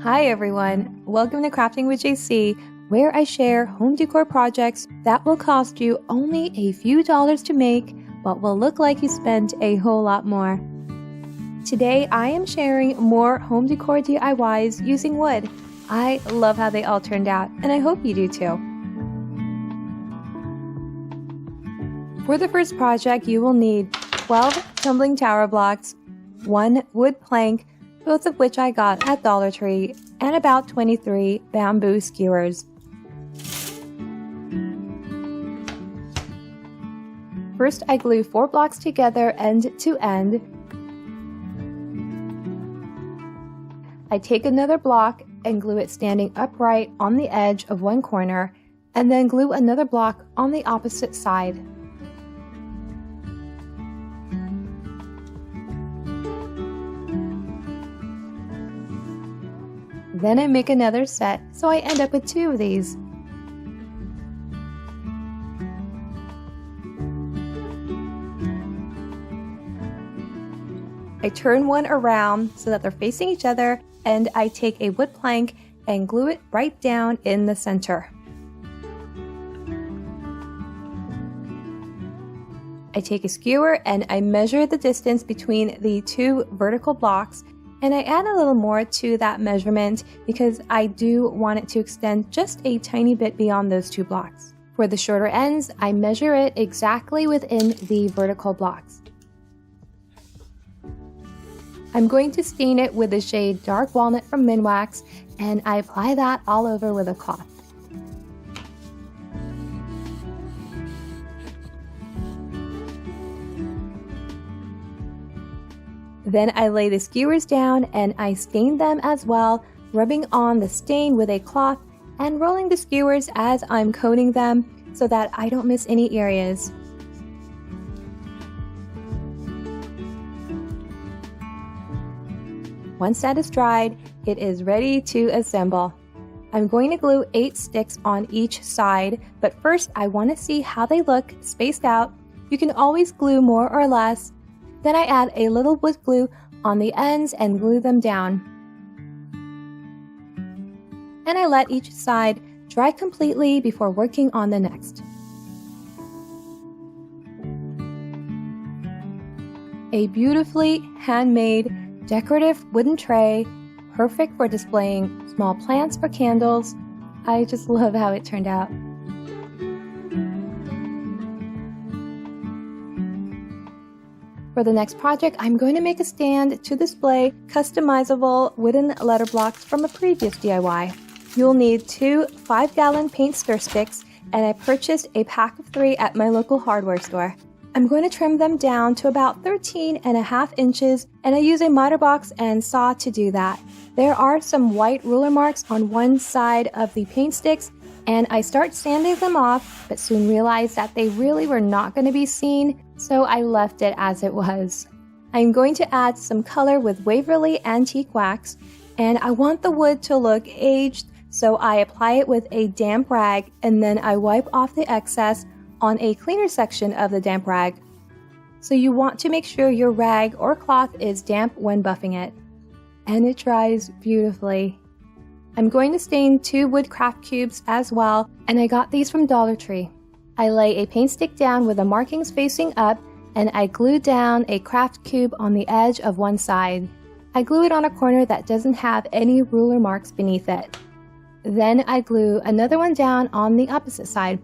Hi everyone, welcome to Crafting with JC, where I share home decor projects that will cost you only a few dollars to make, but will look like you spent a whole lot more. Today I am sharing more home decor DIYs using wood. I love how they all turned out, and I hope you do too. For the first project, you will need 12 tumbling tower blocks, 1 wood plank, both of which I got at Dollar Tree, and about 23 bamboo skewers. First, I glue 4 blocks together end to end. I take another block and glue it standing upright on the edge of one corner, and then glue another block on the opposite side. Then I make another set, so I end up with 2 of these. I turn one around so that they're facing each other, and I take a wood plank and glue it right down in the center. I take a skewer and I measure the distance between the 2 vertical blocks, and I add a little more to that measurement because I do want it to extend just a tiny bit beyond those 2 blocks. For the shorter ends, I measure it exactly within the vertical blocks. I'm going to stain it with the shade Dark Walnut from Minwax, and I apply that all over with a cloth. Then I lay the skewers down and I stain them as well, rubbing on the stain with a cloth and rolling the skewers as I'm coating them so that I don't miss any areas. Once that is dried, it is ready to assemble. I'm going to glue 8 sticks on each side, but first I want to see how they look spaced out. You can always glue more or less. Then I add a little wood glue on the ends and glue them down. And I let each side dry completely before working on the next. A beautifully handmade decorative wooden tray, perfect for displaying small plants or candles. I just love how it turned out. For the next project, I'm going to make a stand to display customizable wooden letter blocks from a previous DIY. You'll need 2 5-gallon paint stir sticks, and I purchased a pack of 3 at my local hardware store. I'm going to trim them down to about 13.5 inches, and I use a miter box and saw to do that. There are some white ruler marks on one side of the paint sticks, and I start sanding them off, but soon realized that they really were not going to be seen, so I left it as it was. I'm going to add some color with Waverly antique wax, and I want the wood to look aged, so I apply it with a damp rag, and then I wipe off the excess on a cleaner section of the damp rag. So you want to make sure your rag or cloth is damp when buffing it. And it dries beautifully. I'm going to stain 2 wood craft cubes as well, and I got these from Dollar Tree. I lay a paint stick down with the markings facing up, and I glue down a craft cube on the edge of one side. I glue it on a corner that doesn't have any ruler marks beneath it. Then I glue another one down on the opposite side.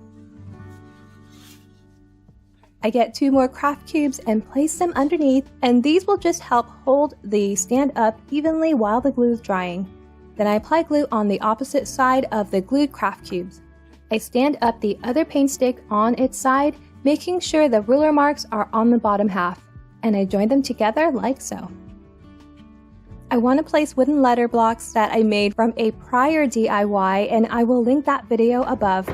I get 2 more craft cubes and place them underneath, and these will just help hold the stand up evenly while the glue is drying. Then I apply glue on the opposite side of the glued craft cubes. I stand up the other paint stick on its side, making sure the ruler marks are on the bottom half, and I join them together like so. I want to place wooden letter blocks that I made from a prior DIY, and I will link that video above.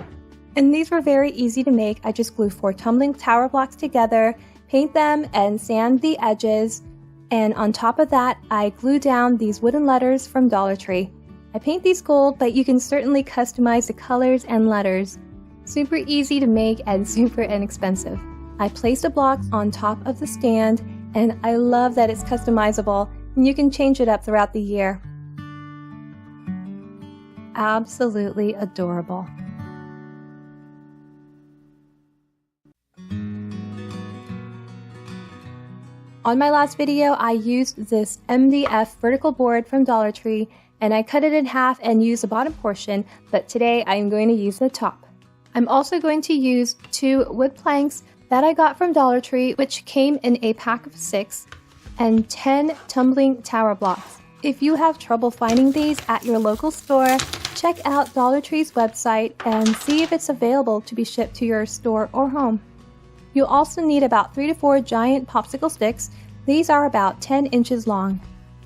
And these were very easy to make. I just glue 4 tumbling tower blocks together, paint them, and sand the edges. And on top of that, I glue down these wooden letters from Dollar Tree. I paint these gold, but you can certainly customize the colors and letters. Super easy to make and super inexpensive. I placed a block on top of the stand, and I love that it's customizable and you can change it up throughout the year. absolutely adorable. On my last video, I used this MDF vertical board from Dollar Tree, and I cut it in half and used the bottom portion, but today I'm going to use the top. I'm also going to use 2 wood planks that I got from Dollar Tree, which came in a pack of 6, and 10 tumbling tower blocks. If you have trouble finding these at your local store, check out Dollar Tree's website and see if it's available to be shipped to your store or home. You'll also need about 3 to 4 giant popsicle sticks. These are about 10 inches long.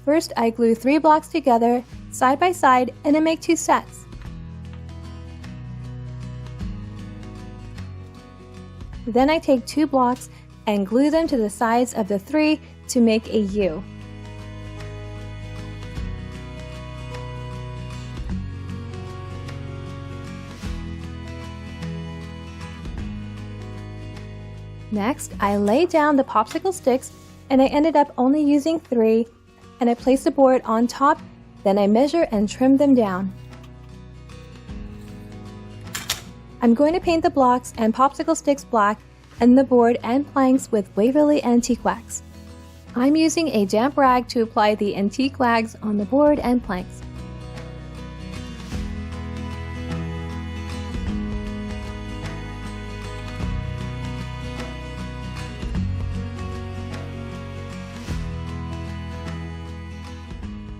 First, I glue 3 blocks together, side by side, and I make 2 sets. Then I take 2 blocks and glue them to the sides of the 3 to make a U. Next, I lay down the popsicle sticks, and I ended up only using 3, and I place the board on top, then I measure and trim them down. I'm going to paint the blocks and popsicle sticks black and the board and planks with Waverly antique wax. I'm using a damp rag to apply the antique wax on the board and planks.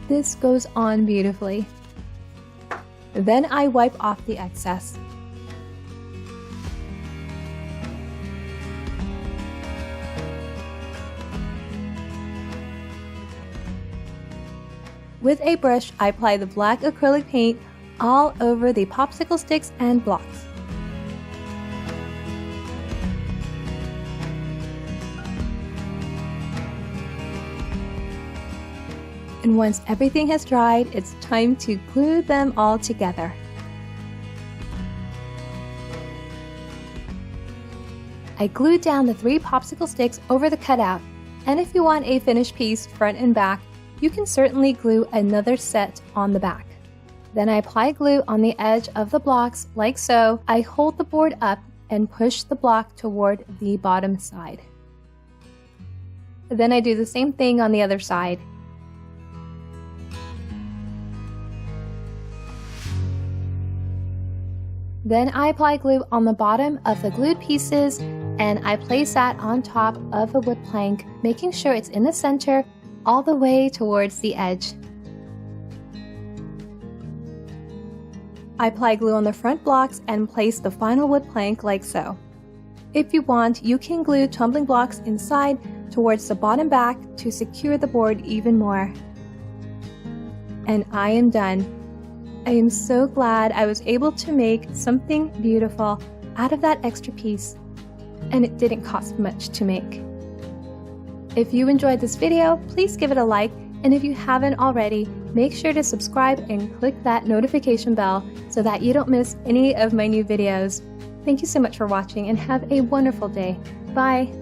This goes on beautifully. Then I wipe off the excess. With a brush, I apply the black acrylic paint all over the popsicle sticks and blocks. And once everything has dried, it's time to glue them all together. I glued down the 3 popsicle sticks over the cutout, and if you want a finished piece front and back, you can certainly glue another set on the back. Then I apply glue on the edge of the blocks like so. I hold the board up and push the block toward the bottom side. Then I do the same thing on the other side. Then I apply glue on the bottom of the glued pieces, and I place that on top of the wood plank, making sure it's in the center all the way towards the edge. I apply glue on the front blocks and place the final wood plank like so. If you want, you can glue tumbling blocks inside towards the bottom back to secure the board even more. And I am done. I am so glad I was able to make something beautiful out of that extra piece, and it didn't cost much to make. If you enjoyed this video, please give it a like, and if you haven't already, make sure to subscribe and click that notification bell so that you don't miss any of my new videos. Thank you so much for watching and have a wonderful day. Bye!